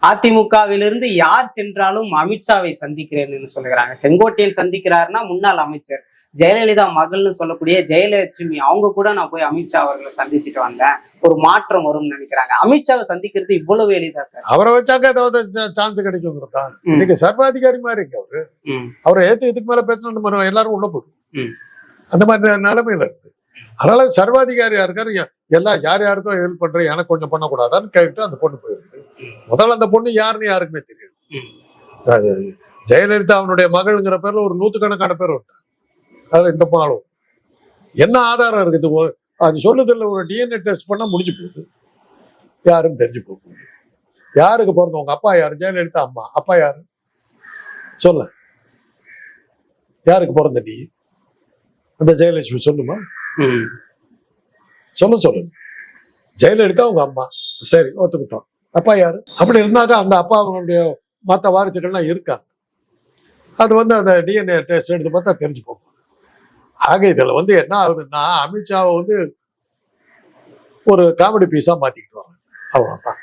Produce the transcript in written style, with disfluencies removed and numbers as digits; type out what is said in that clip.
அதிமுகவிலிருந்து யார் சென்றாலும் அமித்ஷாவை சந்திக்கிறேன்னு சொல்லுகிறாங்க. செங்கோட்டையன் சந்திக்கிறாருன்னா முன்னாள் அமைச்சர். ஜெயலலிதா மகள்னு சொல்லக்கூடிய ஜெயலட்சுமி அவங்க கூட நான் போய் அமித்ஷா அவர்களை சந்திச்சுட்டு வந்தேன். ஒரு மாற்றம் வரும்னு நினைக்கிறாங்க. அமித்ஷாவை சந்திக்கிறது இவ்வளவு எளிதா சார்? அவரை வச்சாக்க ஏதாவது சான்ஸ் கிடைக்கும் தான். இன்னைக்கு சர்வாதிகாரி மாதிரி இருக்கு அவரு. அவரை ஏத்து இதுக்கு மேல பேசணும் எல்லாரும் உள்ள போடும். அந்த மாதிரி நிலைமையில இருக்கு. அதனால சர்வாதிகாரியா இருக்காரு. எல்லாம் யார் யாருக்கோ ஹெல்ப் பண்ற எனக்கு கொஞ்சம் பண்ணக்கூடாதான்னு கேட்டு அந்த பொண்ணு போயிருக்கு. முதல்ல அந்த பொண்ணு யாருன்னு யாருக்குமே தெரியாது. ஜெயலலிதா அவனுடைய மகள்ங்கிற பேர்ல ஒரு 100கணக்கான பேர் விட்டாங்க. அதுல இந்த பாலம் என்ன ஆதாரம் இருக்குது? அது சொல்லுதில்ல, ஒரு டிஎன்ஏ டெஸ்ட் பண்ணா முடிஞ்சு போகுது. யாருன்னு தெரிஞ்சு போகுது. யாருக்கு பிறந்த உங்க அப்பா யாரு? ஜெயலலிதா அம்மா. அப்பா யாரு சொல்ல? யாருக்கு பிறந்த நீ? அந்த ஜெயலட்சுமி சொல்லுமா? சொல்லு. ஜெயலலிதா உங்க அம்மா, சரி ஒத்துக்கிட்டோம். அப்பா யாரு? அப்படி இருந்தாக்கா அந்த அப்பா அவனுடைய மற்ற வாரிசுகள்லாம் இருக்காங்க. அது அந்த டிஎன்ஏ டெஸ்ட் எடுத்து பார்த்தா தெரிஞ்சு போகும். ஆக இதுல என்ன ஆகுதுன்னா, அமித்ஷாவை ஒரு காமெடி பீஸா மாத்திக்கிட்டு வராங்க. அவ்வளவுதான்.